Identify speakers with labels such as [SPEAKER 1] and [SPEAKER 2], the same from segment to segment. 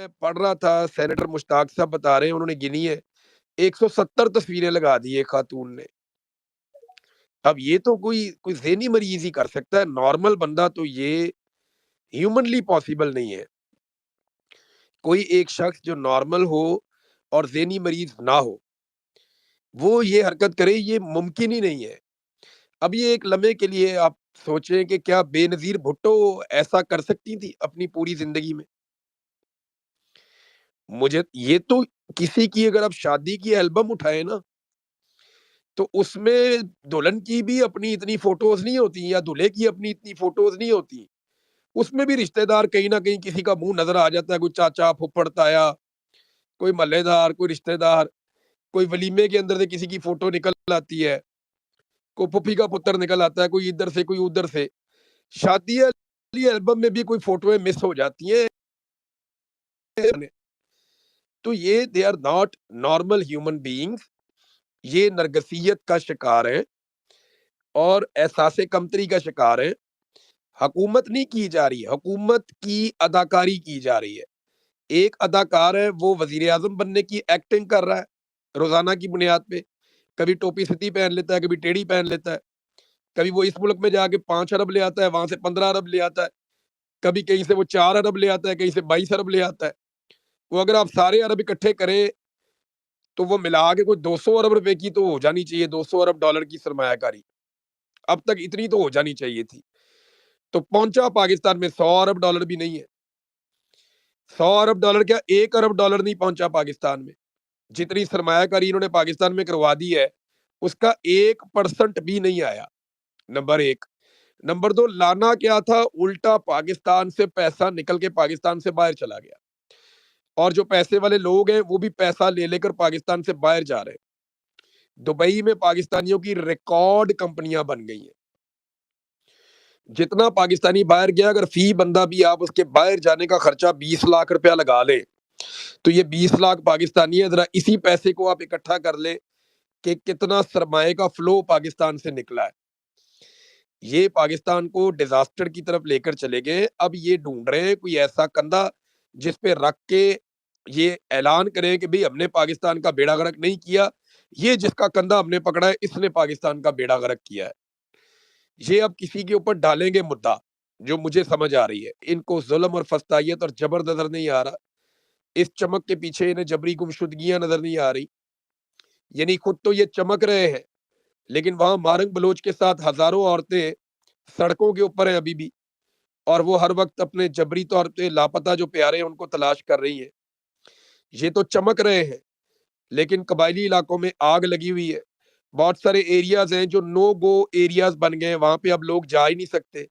[SPEAKER 1] میں پڑھ رہا تھا سینیٹر مشتاق صاحب بتا رہے ہیں انہوں نے گنی ہے 170 تصویریں لگا دی ایک خاتون نے. اب یہ تو کوئی ذہنی مریض ہی کر سکتا ہے, نارمل بندہ تو یہ ہیومنلی پاسبل نہیں ہے. کوئی ایک شخص جو نارمل ہو اور ذہنی مریض نہ ہو وہ یہ حرکت کرے, یہ ممکن ہی نہیں ہے. اب یہ ایک لمحے کے لیے آپ سوچیں کہ کیا بے نظیر بھٹو ایسا کر سکتی تھی اپنی پوری زندگی میں؟ مجھے یہ تو کسی کی اگر آپ شادی کی البم اٹھائے نا تو اس میں دلہن کی بھی اپنی اتنی فوٹوز نہیں ہوتی یا دلہے کی اپنی اتنی فوٹوز نہیں ہوتی, اس میں بھی رشتہ دار کہیں نہ کہیں کسی کا منہ نظر آ جاتا ہے, کوئی چاچا پھپھڑ تایا, کوئی محلے دار, کوئی رشتہ دار, کوئی ولیمے کے اندر سے کسی کی فوٹو نکل آتی ہے, کوئی پھپھی کا پتر نکل آتا ہے, کوئی ادھر سے کوئی ادھر سے. شادی والی البم میں بھی کوئی فوٹویں مس ہو جاتی ہیں. تو یہ they are not normal human beings, یہ نرگسیت کا شکار ہیں اور احساس کمتری کا شکار ہیں. حکومت نہیں کی جا رہی, حکومت کی اداکاری کی جا رہی ہے. ایک اداکار ہے وہ وزیر اعظم بننے کی ایکٹنگ کر رہا ہے روزانہ کی بنیاد پہ, کبھی ٹوپی سدھی پہن لیتا ہے, کبھی ٹیڑھی پہن لیتا ہے, کبھی وہ اس ملک میں جا کے 5 ارب لے آتا ہے, وہاں سے 15 ارب لے آتا ہے, کبھی کہیں سے وہ 4 ارب لے آتا ہے, کہیں سے 22 ارب لے آتا ہے. وہ اگر آپ سارے ارب اکٹھے کریں تو وہ ملا کے کوئی 200 ارب روپے کی تو ہو جانی چاہیے, 200 ارب ڈالر کی سرمایہ کاری اب تک اتنی تو ہو جانی چاہیے تھی. تو پہنچا پاکستان میں 100 ارب ڈالر بھی نہیں ہے. 100 ارب ڈالر کیا 1 ارب ڈالر نہیں پہنچا پاکستان میں. جتنی سرمایہ کاری انہوں نے پاکستان میں کروا دی ہے اس کا 1% بھی نہیں آیا. نمبر 1. نمبر 2, لانا کیا تھا, الٹا پاکستان سے پیسہ نکل کے پاکستان سے باہر چلا گیا, اور جو پیسے والے لوگ ہیں وہ بھی پیسہ لے لے کر پاکستان سے باہر جا رہے ہیں. دبئی میں پاکستانیوں کی ریکارڈ کمپنیاں بن گئی ہیں. جتنا پاکستانی باہر گیا, اگر فی بندہ بھی آپ اس کے باہر جانے کا خرچہ 20 لاکھ روپیہ لگا لیں تو یہ 20 لاکھ پاکستانی ہے. ذرا اسی پیسے کو آپ اکٹھا کر لیں کہ کتنا سرمایہ کا فلو پاکستان سے نکلا ہے. یہ پاکستان کو ڈیزاسٹر کی طرف لے کر چلے گئے. اب یہ ڈھونڈ رہے ہیں کوئی ایسا کندھا جس پہ رکھ کے یہ اعلان کریں کہ بھئی ہم نے پاکستان کا بیڑا غرق نہیں کیا, یہ جس کا کندھا ہم نے پکڑا ہے اس نے پاکستان کا بیڑا غرق کیا ہے. یہ اب کسی کے اوپر ڈالیں گے مدعا, جو مجھے سمجھ آ رہی ہے ان کو ظلم اور فستائیت اور جبر نظر نہیں آ رہا, اس چمک کے پیچھے انہیں جبری گمشدگیاں نظر نہیں آ رہی. یعنی خود تو یہ چمک رہے ہیں لیکن وہاں مارنگ بلوچ کے ساتھ ہزاروں عورتیں سڑکوں کے اوپر ہیں ابھی بھی, اور وہ ہر وقت اپنے جبری طور پہ لاپتہ جو پیارے ہیں ان کو تلاش کر رہی ہیں. یہ تو چمک رہے ہیں لیکن قبائلی علاقوں میں آگ لگی ہوئی ہے. بہت سارے ایریاز ہیں جو نو گو ایریاز بن گئے ہیں, وہاں پہ اب لوگ جا ہی نہیں سکتے.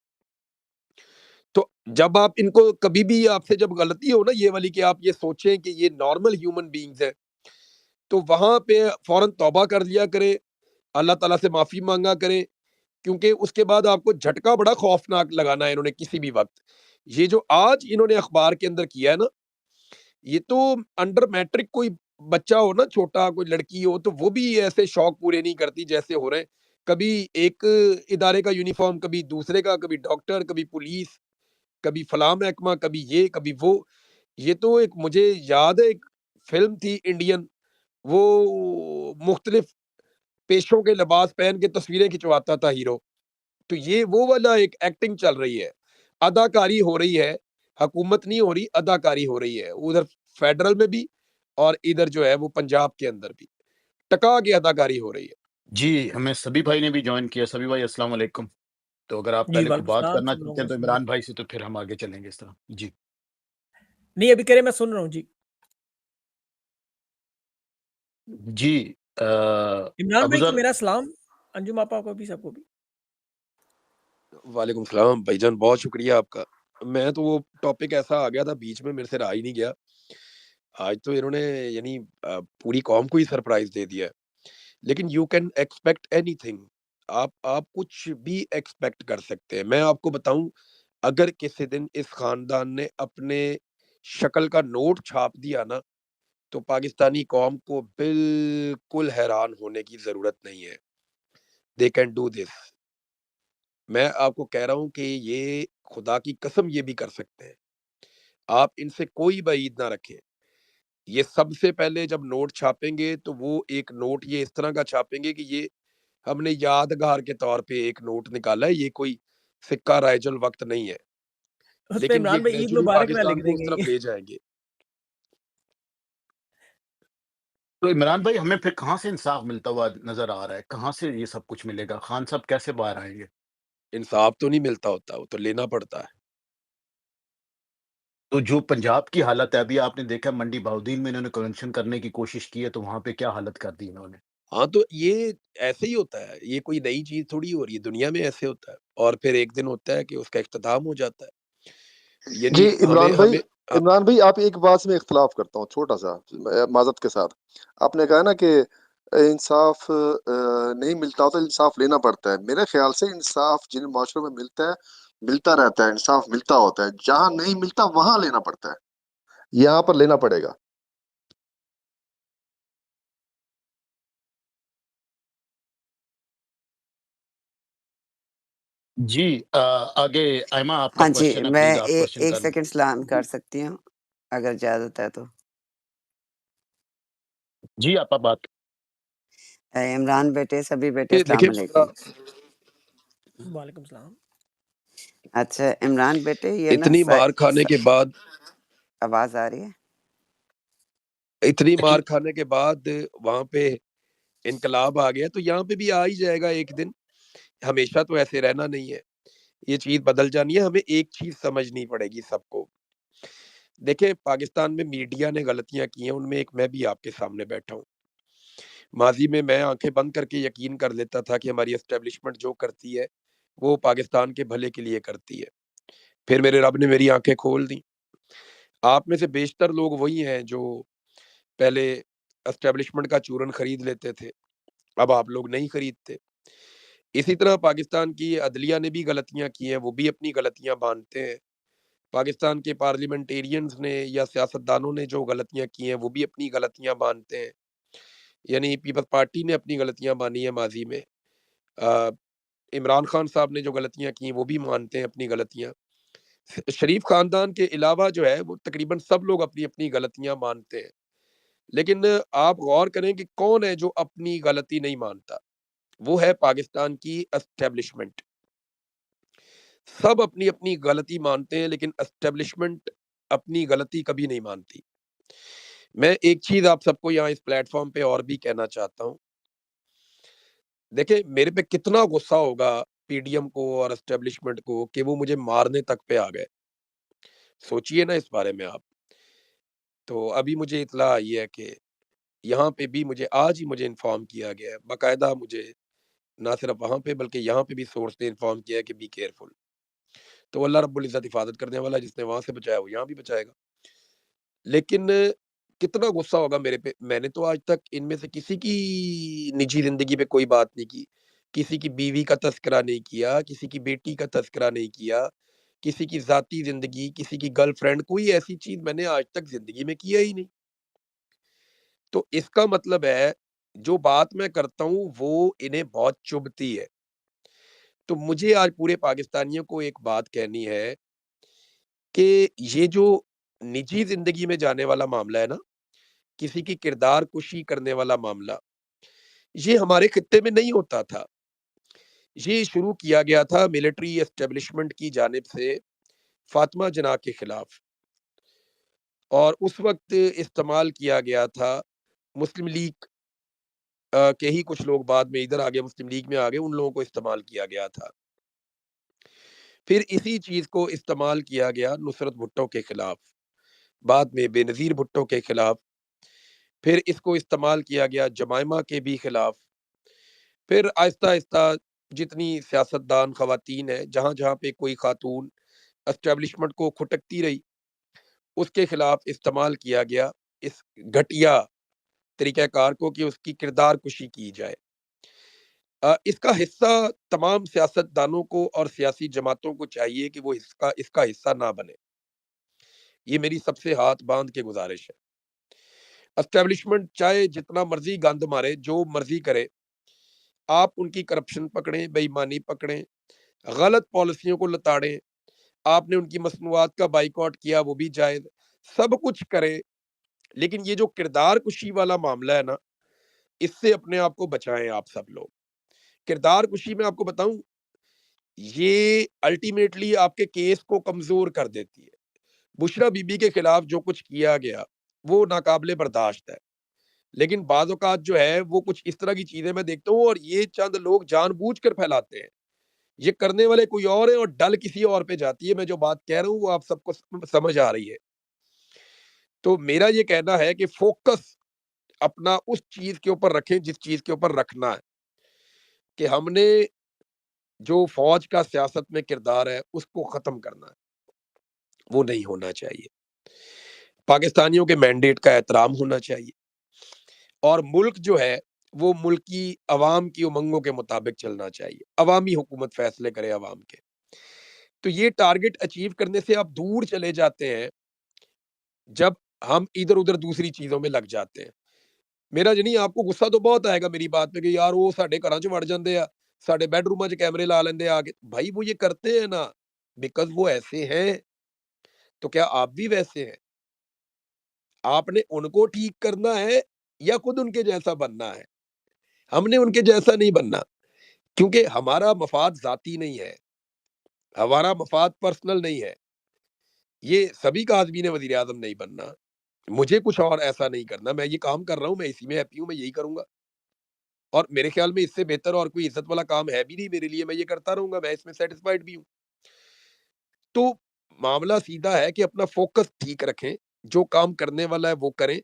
[SPEAKER 1] تو جب آپ ان کو کبھی بھی آپ سے جب غلطی ہو نا یہ والی کہ آپ یہ سوچیں کہ یہ نارمل ہیومن بینگز ہیں, تو وہاں پہ فوراً توبہ کر لیا کرے, اللہ تعالیٰ سے معافی مانگا کرے, کیونکہ اس کے بعد آپ کو جھٹکا بڑا خوفناک لگانا ہے انہوں نے کسی بھی وقت. یہ جو آج انہوں نے اخبار کے اندر کیا ہے نا, یہ تو انڈر میٹرک کوئی بچہ ہو نا, چھوٹا کوئی لڑکی ہو, تو وہ بھی ایسے شوق پورے نہیں کرتی جیسے ہو رہے ہیں. کبھی ایک ادارے کا یونیفارم, کبھی دوسرے کا, کبھی ڈاکٹر, کبھی پولیس, کبھی فلاں محکمہ, کبھی یہ کبھی وہ. یہ تو ایک مجھے یاد ہے ایک فلم تھی انڈین, وہ مختلف پیشوں کے لباس پہن کے تصویریں کھنچواتا تھا ہیرو. تو یہ وہ والا ایک ایکٹنگ چل رہی ہے, اداکاری ہو رہی ہے, حکومت نہیں ہو رہی, اداکاری ہو رہی ہے. ادھر فیڈرل میں بھی اور ادھر جو ہے وہ پنجاب کے اندر بھی ٹکا کے اداکاری ہو رہی ہے.
[SPEAKER 2] جی, ہمیں سبھی بھائی نے بھی جوائن کیا. سبھی بھائی السلام علیکم. تو اگر آپ
[SPEAKER 3] جی
[SPEAKER 2] پہلے کوئی
[SPEAKER 3] وعلیکم
[SPEAKER 2] بات
[SPEAKER 3] السلام
[SPEAKER 2] کرنا
[SPEAKER 3] سب لوگوں
[SPEAKER 2] چاہتے ہیں
[SPEAKER 3] کو
[SPEAKER 2] تو
[SPEAKER 3] السلام
[SPEAKER 2] عمران
[SPEAKER 3] علیکم.
[SPEAKER 2] بھائی سے, تو پھر ہم آگے چلیں گے اس طرح. جی
[SPEAKER 3] نہیں ابھی کرے, میں سن رہا ہوں. جی
[SPEAKER 2] جی
[SPEAKER 3] عمران
[SPEAKER 2] ابو
[SPEAKER 3] بھائی کو
[SPEAKER 2] ذر.
[SPEAKER 3] میرا سلام, انجم آپا کو بھی, سب کو بھی.
[SPEAKER 1] وعلیکم السلام بھائی جان, بہت شکریہ آپ کا. میں تو وہ ٹاپک ایسا آ گیا تھا بیچ میں, میرے سے رہا ہی نہیں گیا. آج تو انہوں نے یعنی پوری قوم کو ہی سرپرائز دے دیا ہے. لیکن you can expect any thing, آپ کچھ بھی ایکسپیکٹ کر سکتے ہیں. میں آپ کو بتاؤں, اگر کسی دن اس خاندان نے اپنے شکل کا نوٹ چھاپ دیا نا تو پاکستانی قوم کو بالکل حیران ہونے کی ضرورت نہیں ہے. They can do this. میں آپ کو کہہ رہا ہوں کہ یہ خدا کی قسم یہ بھی کر سکتے ہیں. آپ ان سے کوئی بعید نہ رکھیں. یہ سب سے پہلے جب نوٹ چھاپیں گے تو وہ ایک نوٹ یہ اس طرح کا چھاپیں گے کہ یہ ہم نے یادگار کے طور پہ ایک نوٹ نکالا ہے, یہ کوئی سکہ رائج الوقت نہیں ہے,
[SPEAKER 3] اس پہ
[SPEAKER 1] لیکن یہ
[SPEAKER 3] عمران بھائی عید
[SPEAKER 1] گریجولی
[SPEAKER 3] مبارک نہ
[SPEAKER 1] پاکستان
[SPEAKER 3] لکھ
[SPEAKER 1] کو
[SPEAKER 3] دیں
[SPEAKER 1] اس
[SPEAKER 3] گے.
[SPEAKER 1] طرف لے جائیں گے.
[SPEAKER 2] تو عمران بھائی ہمیں پھر کہاں سے انصاف ملتا ہوا نظر آ رہا ہے؟ کہاں سے یہ سب کچھ ملے گا؟ خان صاحب کیسے باہر آئیں گے؟
[SPEAKER 1] انصاف تو نہیں ملتا ہوتا, وہ تو لینا پڑتا ہے.
[SPEAKER 2] تو جو پنجاب کی حالت ہے, ابھی آپ نے دیکھا منڈی بہاؤدین میں انہوں نے کنونشن کرنے کی کوشش کی ہے, تو وہاں پہ کیا حالت کر دی انہوں نے.
[SPEAKER 1] ہاں تو یہ ایسے ہی ہوتا ہے, یہ کوئی نئی چیز تھوڑی ہو رہی ہے, دنیا میں ایسے ہوتا ہے. اور پھر ایک دن ہوتا ہے کہ اس کا اختتام ہو جاتا ہے. یعنی
[SPEAKER 4] جی عمران بھائی،
[SPEAKER 1] ہمیں
[SPEAKER 4] عمران بھائی آپ ایک بات میں اختلاف کرتا ہوں چھوٹا سا معذرت کے ساتھ. آپ نے کہا نا کہ انصاف نہیں ملتا ہوتا, انصاف لینا پڑتا ہے. میرے خیال سے انصاف جن معاشروں میں ملتا ہے ملتا رہتا ہے, انصاف ملتا ہوتا ہے. جہاں نہیں ملتا وہاں لینا پڑتا ہے, یہاں پر لینا پڑے گا.
[SPEAKER 2] جی آگے ایما آپ کا
[SPEAKER 5] ہاں جی،
[SPEAKER 2] کوشچن ہے,
[SPEAKER 5] میں
[SPEAKER 2] پلیز آپ کوشچن
[SPEAKER 5] ایک
[SPEAKER 2] کر لیں.
[SPEAKER 5] سیکنڈ سلام کر سکتی ہوں اگر اجازت ہے تو.
[SPEAKER 2] جی آپ بات.
[SPEAKER 5] عمران بیٹے, سبھی بیٹے السلام
[SPEAKER 1] دیکھیں
[SPEAKER 5] علیکم.
[SPEAKER 3] وعلیکم السلام.
[SPEAKER 5] اچھا عمران بیٹے, یہ نا
[SPEAKER 1] اتنی مار کھانے کے بعد
[SPEAKER 5] آواز آ رہی ہے؟
[SPEAKER 1] اتنی مار کھانے کے بعد وہاں پہ انقلاب آ گیا, تو یہاں پہ بھی آ ہی جائے گا ایک دن. ہمیشہ تو ایسے رہنا نہیں ہے, یہ چیز بدل جانی ہے. ہمیں ایک چیز سمجھنی پڑے گی سب کو. دیکھیں پاکستان میں میڈیا نے غلطیاں کی ہیں, ان میں ایک میں بھی آپ کے سامنے بیٹھا ہوں. ماضی میں آنکھیں بند کر کے یقین کر لیتا تھا کہ ہماری اسٹیبلشمنٹ جو کرتی ہے وہ پاکستان کے بھلے کے لیے کرتی ہے. پھر میرے رب نے میری آنکھیں کھول دیں. آپ میں سے بیشتر لوگ وہی ہیں جو پہلے اسٹیبلشمنٹ کا چورن خرید لیتے تھے, اب آپ لوگ نہیں خریدتے. اسی طرح پاکستان کی عدلیہ نے بھی غلطیاں کی ہیں, وہ بھی اپنی غلطیاں مانتے ہیں. پاکستان کے پارلیمنٹیرینز نے یا سیاستدانوں نے جو غلطیاں کی ہیں وہ بھی اپنی غلطیاں مانتے ہیں. یعنی پیپلز پارٹی نے اپنی غلطیاں مانی ہیں ماضی میں, عمران خان صاحب نے جو غلطیاں کی ہیں وہ بھی مانتے ہیں اپنی غلطیاں. شریف خاندان کے علاوہ جو ہے وہ تقریباً سب لوگ اپنی اپنی غلطیاں مانتے ہیں. لیکن آپ غور کریں کہ کون ہے جو اپنی غلطی نہیں مانتا, وہ ہے پاکستان کی اسٹیبلشمنٹ. سب اپنی اپنی غلطی مانتے ہیں, لیکن اسٹیبلشمنٹ اپنی غلطی کبھی نہیں مانتی. میں ایک چیز آپ سب کو یہاں اس پلیٹ فارم پہ اور بھی کہنا چاہتا ہوں. دیکھیں میرے پہ کتنا غصہ ہوگا پی ڈی ایم کو اور اسٹیبلشمنٹ کو کہ وہ مجھے مارنے تک پہ آ گئے. سوچئے نا اس بارے میں آپ. تو ابھی مجھے اطلاع آئی ہے کہ یہاں پہ بھی مجھے آج ہی مجھے انفارم کیا گیا ہے, باقاعدہ مجھے نہ صرف وہاں پہ بلکہ یہاں پہ بھی سورس نے انفارم کیا ہے کہ بی کیئرفل. تو اللہ رب العزت حفاظت کرنے والا, جس نے وہاں سے بچایا وہ یہاں بھی بچائے گا. لیکن کتنا غصہ ہوگا میرے پہ. میں نے تو آج تک ان میں سے کسی کی نجی زندگی پہ کوئی بات نہیں کی, کسی کی بیوی کا تذکرہ نہیں کیا, کسی کی بیٹی کا تذکرہ نہیں کیا, کسی کی ذاتی زندگی, کسی کی گرل فرینڈ, کوئی ایسی چیز میں نے آج تک زندگی میں کیا ہی نہیں. تو اس کا مطلب ہے جو بات میں کرتا ہوں وہ انہیں بہت چبھتی ہے. تو مجھے آج پورے پاکستانیوں کو ایک بات کہنی ہے کہ یہ جو نجی زندگی میں جانے والا معاملہ ہے نا, کسی کی کردار کشی کرنے والا معاملہ, یہ ہمارے خطے میں نہیں ہوتا تھا. یہ شروع کیا گیا تھا ملٹری اسٹیبلشمنٹ کی جانب سے فاطمہ جناح کے خلاف, اور اس وقت استعمال کیا گیا تھا مسلم لیگ کے ہی کچھ لوگ بعد میں ادھر آگے مسلم لیگ میں آگے, ان لوگوں کو استعمال کیا گیا تھا. پھر اسی چیز کو استعمال کیا گیا نصرت بھٹو کے خلاف, بعد میں بے نظیر بھٹو کے خلاف, پھر اس کو استعمال کیا گیا جمائمہ کے بھی خلاف. پھر آہستہ آہستہ جتنی سیاستدان خواتین ہیں, جہاں جہاں پہ کوئی خاتون اسٹیبلشمنٹ کو کھٹکتی رہی, اس کے خلاف استعمال کیا گیا اس گھٹیا طریقہ کار کو کہ اس کی کردار کشی کی جائے. اس کا حصہ تمام سیاستدانوں کو اور سیاسی جماعتوں کو چاہیے کہ وہ اس کا حصہ نہ بنے. یہ میری سب سے ہاتھ باندھ کے گزارش ہے. اسٹیبلشمنٹ چاہے جتنا مرضی گند مارے, جو مرضی کرے, آپ ان کی کرپشن پکڑیں, بے ایمانی پکڑیں, غلط پالیسیوں کو لتاڑیں, آپ نے ان کی مصنوعات کا بائیکاٹ کیا، وہ بھی جائز، سب کچھ کریں، لیکن یہ جو کردار کشی والا معاملہ ہے نا، اس سے اپنے آپ کو بچائیں آپ سب لوگ۔ کردار کشی میں آپ کو بتاؤں، یہ الٹیمیٹلی آپ کے کیس کو کمزور کر دیتی ہے۔ بشرا بی بی کے خلاف جو کچھ کیا گیا وہ ناقابل برداشت ہے، لیکن بعض اوقات جو ہے وہ کچھ اس طرح کی چیزیں میں دیکھتا ہوں، اور یہ چند لوگ جان بوجھ کر پھیلاتے ہیں، یہ کرنے والے کوئی اور ہیں اور ڈل کسی اور پہ جاتی ہے۔ میں جو بات کہہ رہا ہوں وہ آپ سب کو سمجھ آ رہی ہے۔ تو میرا یہ کہنا ہے کہ فوکس اپنا اس چیز کے اوپر رکھیں جس چیز کے اوپر رکھنا ہے، کہ ہم نے جو فوج کا سیاست میں کردار ہے اس کو ختم کرنا ہے، وہ نہیں ہونا چاہیے۔ پاکستانیوں کے مینڈیٹ کا احترام ہونا چاہیے، اور ملک جو ہے وہ ملکی عوام کی امنگوں کے مطابق چلنا چاہیے، عوامی حکومت فیصلے کرے عوام کے۔ تو یہ ٹارگٹ اچیو کرنے سے آپ دور چلے جاتے ہیں جب ہم ادھر ادھر دوسری چیزوں میں لگ جاتے ہیں۔ میرا جنی آپ کو غصہ تو بہت آئے گا میری بات پہ کہ یار وہ ساڈے گھراں چ وڑ جاندے آ، ساڈے بیڈ روماں چ کیمرے لا لیندے آ کے۔ بھائی وہ یہ کرتے ہیں نا بیکاز وہ ایسے ہیں، تو کیا آپ بھی ویسے ہیں؟ آپ نے ان کو ٹھیک کرنا ہے یا خود ان کے جیسا بننا ہے؟ ہم نے ان کے جیسا نہیں بننا، کیونکہ ہمارا مفاد ذاتی نہیں ہے، ہمارا مفاد پرسنل نہیں ہے۔ یہ سبھی کا آدمی نے وزیر اعظم نہیں بننا، مجھے کچھ اور ایسا نہیں کرنا، میں یہ کام کر رہا ہوں، میں اسی میں ہیپی ہوں، میں یہی کروں گا، اور میرے خیال میں اس سے بہتر اور کوئی عزت والا کام ہے بھی نہیں میرے لیے، میں یہ کرتا رہوں گا، میں اس میں سیٹسفائیڈ بھی ہوں۔ تو معاملہ سیدھا ہے کہ اپنا فوکس ٹھیک رکھیں، جو کام کرنے والا ہے وہ کریں،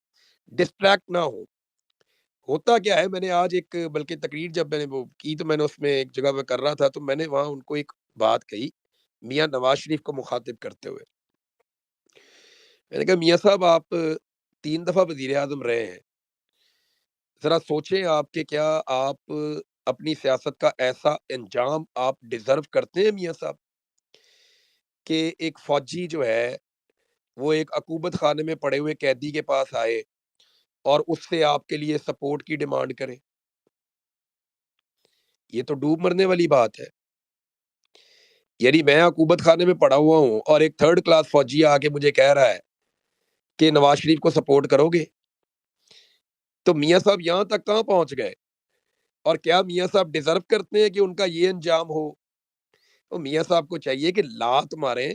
[SPEAKER 1] ڈسٹریکٹ نہ ہو۔ ہوتا کیا ہے، میں نے آج ایک بلکہ تقریر جب میں نے وہ کی تو میں نے اس میں ایک جگہ پہ کر رہا تھا، تو میں نے وہاں ان کو ایک بات کہی میاں نواز شریف کو مخاطب کرتے ہوئے، میں نے کہا میاں صاحب آپ 3 دفعہ وزیر اعظم رہے ہیں، ذرا سوچیں آپ کہ کیا آپ اپنی سیاست کا ایسا انجام آپ ڈیزرو کرتے ہیں میاں صاحب، کہ ایک فوجی جو ہے وہ ایک عقوبت خانے میں پڑے ہوئے قیدی کے پاس آئے اور اس سے آپ کے لیے سپورٹ کی ڈیمانڈ کرے؟ یہ تو ڈوب مرنے والی بات ہے۔ یعنی میں عقوبت خانے میں پڑا ہوا ہوں اور ایک 3rd کلاس فوجی آ کے مجھے کہہ رہا ہے کہ نواز شریف کو سپورٹ کرو گے، تو میاں صاحب یہاں تک کہاں پہنچ گئے؟ اور کیا میاں صاحب ڈیزرو کرتے ہیں کہ ان کا یہ انجام ہو؟ تو میاں صاحب کو چاہیے کہ لات ماریں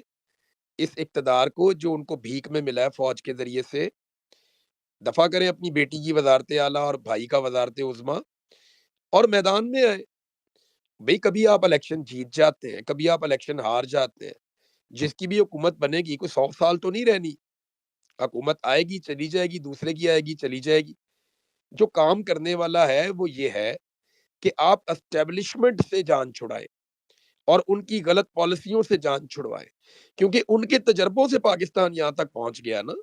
[SPEAKER 1] اس اقتدار کو جو ان کو بھیک میں ملا ہے فوج کے ذریعے سے، دفع کریں اپنی بیٹی کی وزارت اعلیٰ اور بھائی کا وزارت عظمیٰ، اور میدان میں آئے۔ بھئی کبھی آپ الیکشن جیت جاتے ہیں، کبھی آپ الیکشن ہار جاتے ہیں، جس کی بھی حکومت بنے گی کوئی 100 سال تو نہیں رہنی، حکومت آئے گی چلی جائے گی، دوسرے کی آئے گی چلی جائے گی۔ جو کام کرنے والا ہے وہ یہ ہے کہ آپ اسٹیبلشمنٹ سے جان چھڑائیں اور ان کی غلط پالیسیوں سے جان چھڑوائیں، کیونکہ ان کے تجربوں سے پاکستان یہاں تک پہنچ گیا نا۔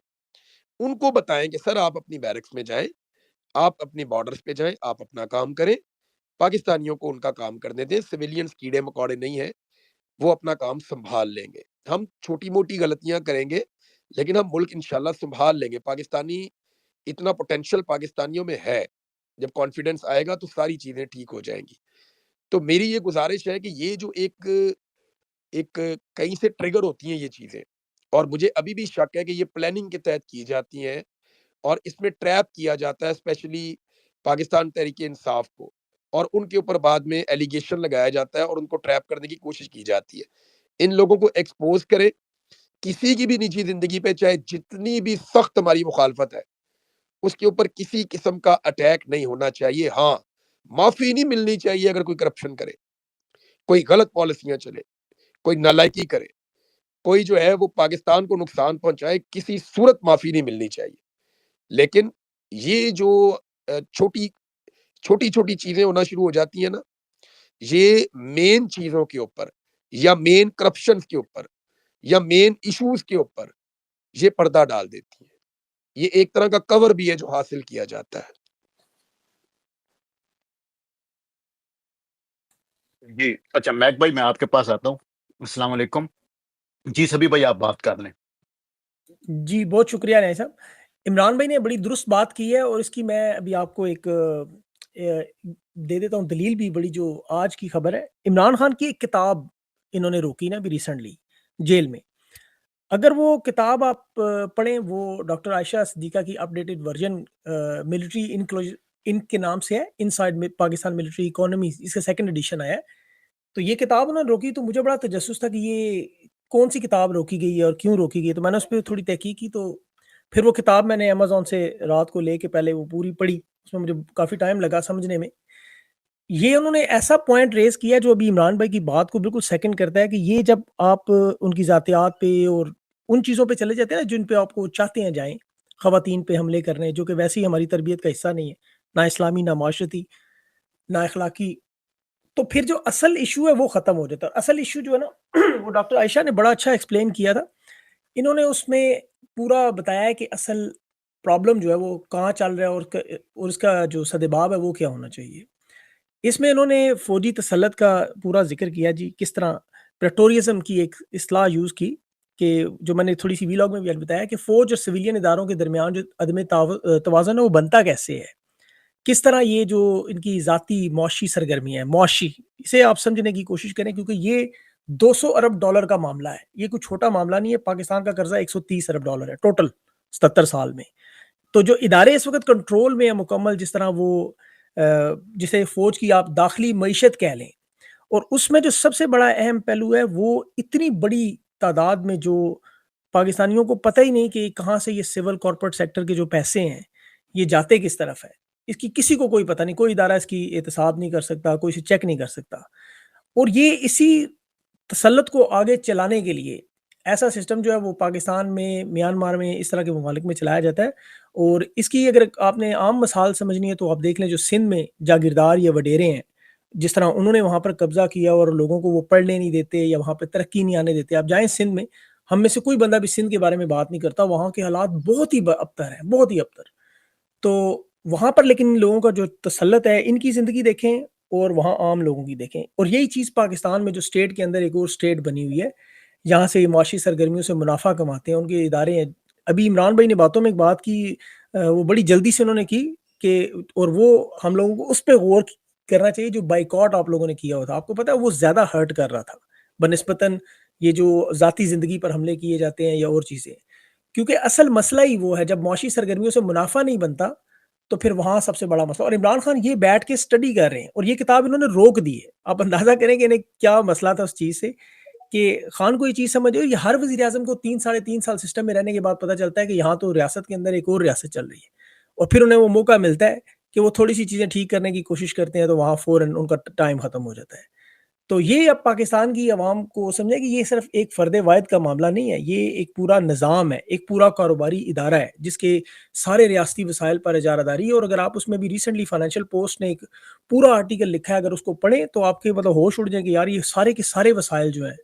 [SPEAKER 1] ان کو بتائیں کہ سر آپ اپنی بیرکس میں جائیں، آپ اپنی بارڈرز پہ جائیں، آپ اپنا کام کریں، پاکستانیوں کو ان کا کام کرنے دیں، سویلینز کیڑے مکوڑے نہیں ہیں، وہ اپنا کام سنبھال لیں گے۔ ہم چھوٹی موٹی غلطیاں کریں گے لیکن ہم ملک انشاءاللہ سنبھال لیں گے۔ پاکستانی اتنا پوٹینشل پاکستانیوں میں ہے، جب کانفیڈنس آئے گا تو ساری چیزیں ٹھیک ہو جائیں گی۔ تو میری یہ گزارش ہے کہ یہ جو ایک کہیں سے ٹریگر ہوتی ہیں یہ چیزیں، اور مجھے ابھی بھی شک ہے کہ یہ پلاننگ کے تحت کی جاتی ہیں اور اس میں ٹریپ کیا جاتا ہے اسپیشلی پاکستان تحریک انصاف کو، اور ان کے اوپر بعد میں ایلیگیشن لگایا جاتا ہے اور ان کو ٹریپ کرنے کی کوشش کی جاتی ہے۔ ان لوگوں کو ایکسپوز کرے، کسی کی بھی نجی زندگی پہ چاہے جتنی بھی سخت ہماری مخالفت ہے اس کے اوپر کسی قسم کا اٹیک نہیں ہونا چاہیے۔ ہاں، معافی نہیں ملنی چاہیے اگر کوئی کرپشن کرے، کوئی غلط پالیسیاں چلے، کوئی نالائکی کرے، کوئی جو ہے وہ پاکستان کو نقصان پہنچائے، کسی صورت معافی نہیں ملنی چاہیے۔ لیکن یہ جو چھوٹی چھوٹی چیزیں ہونا شروع ہو جاتی ہیں نا، یہ مین چیزوں کے اوپر یا مین کرپشن کے اوپر یا مین ایشوز کے اوپر یہ پردہ ڈال دیتی ہیں۔ یہ ایک طرح کا کور بھی ہے جو حاصل کیا جاتا ہے۔
[SPEAKER 2] جی اچھا میک بھائی میں آپ کے پاس آتا ہوں۔ السلام علیکم جی، سبھی بھائی آپ بات کر لیں۔
[SPEAKER 3] جی بہت شکریہ نیا صاحب۔ عمران بھائی نے بڑی درست بات کی ہے، اور اس کی میں ابھی آپ کو ایک دے دیتا ہوں دلیل بھی، بڑی جو آج کی خبر ہے۔ عمران خان کی ایک کتاب انہوں نے روکی نا ابھی ریسنٹلی، جیل میں. اگر وہ کتاب آپ پڑھیں، وہ ڈاکٹر عائشہ صدیقہ کی اپڈیٹڈ ورژن ملٹری ان کے نام سے ہے، ان سائڈ پاکستان ملٹری اکانومی، اس کا سیکنڈ ایڈیشن آیا ہے. تو یہ کتاب انہوں نے روکی، تو مجھے بڑا تجسس تھا کہ یہ کون سی کتاب روکی گئی ہے اور کیوں روکی گئی ہے. تو میں نے اس پہ تھوڑی تحقیق کی، تو پھر وہ کتاب میں نے امیزون سے رات کو لے کے پہلے وہ پوری پڑھی. اس میں مجھے کافی ٹائم لگا سمجھنے میں. یہ انہوں نے ایسا پوائنٹ ریز کیا جو ابھی عمران بھائی کی بات کو بالکل سیکنڈ کرتا ہے، کہ یہ جب آپ ان کی ذاتیات پہ اور ان چیزوں پہ چلے جاتے ہیں جن پہ آپ کو چاہتے ہیں جائیں، خواتین پہ حملے کرنے، جو کہ ویسے ہی ہماری تربیت کا حصہ نہیں ہے، نہ اسلامی، نہ معاشرتی، نہ اخلاقی، تو پھر جو اصل ایشو ہے وہ ختم ہو جاتا ہے. اصل ایشو جو ہے نا وہ ڈاکٹر عائشہ نے بڑا اچھا ایکسپلین کیا تھا. انہوں نے اس میں پورا بتایا ہے کہ اصل پرابلم جو ہے وہ کہاں چل رہا ہے اور اس کا جو سدباب ہے وہ کیا ہونا چاہیے. اس میں انہوں نے فوجی تسلط کا پورا ذکر کیا جی، کس طرح پریٹوریزم کی ایک اصطلاح یوز کی، کہ جو میں نے تھوڑی سی ویلاگ میں بھی بتایا کہ فوج اور سویلین اداروں کے درمیان جو عدم توازن ہے وہ بنتا کیسے ہے، کس طرح یہ جو ان کی ذاتی معاشی سرگرمی ہے، معاشی، اسے آپ سمجھنے کی کوشش کریں، کیونکہ یہ $200 ارب کا معاملہ ہے. یہ کوئی چھوٹا معاملہ نہیں ہے. پاکستان کا قرضہ $130 ارب ہے ٹوٹل 77 سال میں. تو جو ادارے اس وقت کنٹرول میں ہیں مکمل، جس طرح وہ جسے فوج کی آپ داخلی معیشت کہہ لیں، اور اس میں جو سب سے بڑا اہم پہلو ہے وہ اتنی بڑی تعداد میں جو پاکستانیوں کو پتہ ہی نہیں کہ کہاں سے یہ سول کارپوریٹ سیکٹر کے جو پیسے ہیں یہ جاتے کس طرف ہے. اس کی کسی کو کوئی پتہ نہیں، کوئی ادارہ اس کی احتساب نہیں کر سکتا، کوئی اسے چیک نہیں کر سکتا. اور یہ اسی تسلط کو آگے چلانے کے لیے ایسا سسٹم جو ہے وہ پاکستان میں، میانمار میں، اس طرح کے ممالک میں چلایا جاتا ہے. اور اس کی اگر آپ نے عام مثال سمجھنی ہے تو آپ دیکھ لیں جو سندھ میں جاگیردار یا وڈیرے ہیں، جس طرح انہوں نے وہاں پر قبضہ کیا اور لوگوں کو وہ پڑھنے نہیں دیتے یا وہاں پہ ترقی نہیں آنے دیتے. آپ جائیں سندھ میں، ہم میں سے کوئی بندہ بھی سندھ کے بارے میں بات نہیں کرتا، وہاں کے حالات بہت ہی ابتر ہیں، بہت ہی ابتر. تو وہاں پر لیکن لوگوں کا جو تسلط ہے، ان کی زندگی دیکھیں اور وہاں عام لوگوں کی دیکھیں. اور یہی چیز پاکستان میں جو اسٹیٹ کے اندر ایک اور اسٹیٹ بنی ہوئی ہے، جہاں سے معاشی سرگرمیوں سے منافع کماتے ہیں، ان کے ادارے ہیں. ابھی عمران بھائی نے باتوں میں ایک بات کی، وہ بڑی جلدی سے انہوں نے کی، کہ اور وہ ہم لوگوں کو اس پہ غور کرنا چاہیے جو بائیکاٹ آپ لوگوں نے کیا ہوا تھا. آپ کو پتہ ہے وہ زیادہ ہرٹ کر رہا تھا بنسبتاً یہ جو ذاتی زندگی پر حملے کیے جاتے ہیں یا اور چیزیں. کیونکہ اصل مسئلہ ہی وہ ہے، جب معاشی سرگرمیوں سے منافع نہیں بنتا تو پھر وہاں سب سے بڑا مسئلہ. اور عمران خان یہ بیٹھ کے اسٹڈی کر رہے ہیں، اور یہ کتاب انہوں نے روک دی ہے. آپ اندازہ کریں کہ انہیں کیا مسئلہ تھا اس چیز سے، کہ خان کو یہ چیز سمجھ آئی. یہ ہر وزیر اعظم کو 3 سال سسٹم میں رہنے کے بعد پتہ چلتا ہے کہ یہاں تو ریاست کے اندر ایک اور ریاست چل رہی ہے، اور پھر انہیں وہ موقع ملتا ہے کہ وہ تھوڑی سی چیزیں ٹھیک کرنے کی کوشش کرتے ہیں، تو وہاں فوراً ان کا ٹائم ختم ہو جاتا ہے. تو یہ اب پاکستان کی عوام کو سمجھے کہ یہ صرف ایک فرد واحد کا معاملہ نہیں ہے، یہ ایک پورا نظام ہے، ایک پورا کاروباری ادارہ ہے جس کے سارے ریاستی وسائل پر اجارہ داری ہے. اور اگر آپ اس میں بھی ریسنٹلی فائنینشیل پوسٹ نے ایک پورا آرٹیکل لکھا ہے، اگر اس کو پڑھیں تو آپ کے مطلب ہوش اڑ جائیں کہ یار یہ سارے کے سارے وسائل جو ہیں،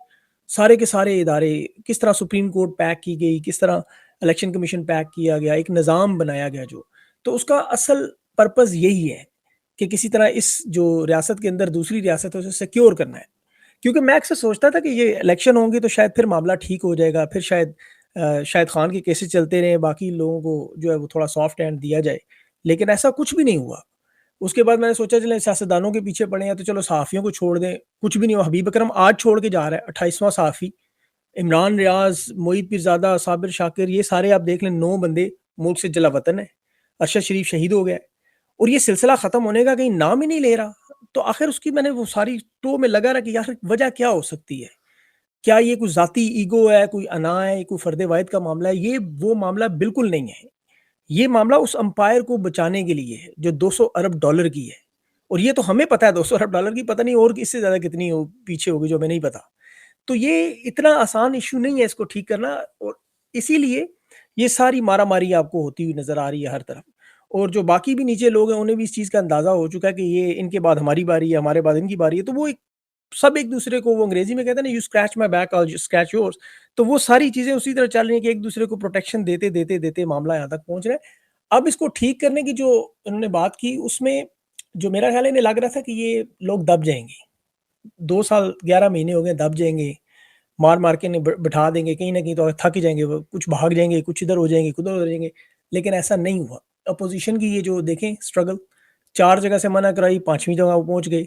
[SPEAKER 3] سارے کے سارے ادارے، کس طرح سپریم کورٹ پیک کی گئی، کس طرح الیکشن کمیشن پیک کیا گیا، ایک نظام بنایا گیا جو. تو اس کا اصل پرپز یہی ہے کہ کسی طرح اس جو ریاست کے اندر دوسری ریاست ہے اسے سیکیور کرنا ہے. کیونکہ میں اکثر سوچتا تھا کہ یہ الیکشن ہوں گی تو شاید پھر معاملہ ٹھیک ہو جائے گا، پھر شاید خان کے کیسز چلتے رہیں، باقی لوگوں کو جو ہے وہ تھوڑا سافٹ ہینڈ دیا جائے. لیکن ایسا کچھ بھی نہیں ہوا. اس کے بعد میں نے سوچا چلیں سیاستدانوں کے پیچھے پڑے ہیں تو چلو صحافیوں کو چھوڑ دیں، کچھ بھی نہیں ہوا. حبیب اکرم آج چھوڑ کے جا رہا ہے، 28واں صحافی. عمران ریاض، معید پیرزادہ، صابر شاکر، یہ سارے آپ دیکھ لیں 9 بندے ملک سے جلا وطن ہیں. ارشد شریف شہید ہو گیا ہے، اور یہ سلسلہ ختم ہونے کا کہیں نام ہی نہیں لے رہا. تو آخر اس کی میں نے وہ ساری ٹو میں لگا رہا کہ یار وجہ کیا ہو سکتی ہے. کیا یہ کوئی ذاتی ایگو ہے، کوئی انا ہے، کوئی فرد واحد کا معاملہ ہے؟ یہ وہ معاملہ بالکل نہیں ہے. یہ معاملہ اس امپائر کو بچانے کے لیے ہے جو $200 ارب کی ہے. اور یہ تو ہمیں پتا ہے $200 ارب کی، پتہ نہیں اور اس سے زیادہ کتنی پیچھے ہوگی جو ہمیں نہیں پتا. تو یہ اتنا آسان ایشو نہیں ہے اس کو ٹھیک کرنا، اور اسی لیے یہ ساری مارا ماری آپ کو ہوتی ہوئی نظر آ رہی ہے ہر طرف. اور جو باقی بھی نیچے لوگ ہیں انہیں بھی اس چیز کا اندازہ ہو چکا ہے کہ یہ ان کے بعد ہماری باری ہے، ہمارے بعد ان کی باری ہے. تو وہ سب ایک دوسرے کو، وہ انگریزی میں کہتے ہیں نا you scratch my back all scratch yours. تو وہ ساری چیزیں اسی طرح چل رہی ہیں کہ ایک دوسرے کو پروٹیکشن دیتے دیتے دیتے معاملہ یہاں تک پہنچ رہا ہے. اب اس کو ٹھیک کرنے کی جو انہوں نے بات کی، اس میں جو میرا خیال ہے انہیں لگ رہا تھا کہ یہ لوگ دب جائیں گے، 2 سال 11 مہینے ہو گئے، دب جائیں گے، مار کے بٹھا دیں گے، کہیں نہ کہیں تو تھک جائیں گے، کچھ بھاگ جائیں گے، کچھ ادھر ہو جائیں گے، کدھر ہو جائیں گے. لیکن ایسا نہیں ہوا. اپوزیشن کی یہ جو دیکھیں سٹرگل، 4 جگہ سے منع کرائی، 5ویں جگہ وہ پہنچ گئے.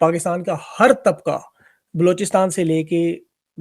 [SPEAKER 3] پاکستان کا ہر طبقہ، بلوچستان سے لے کے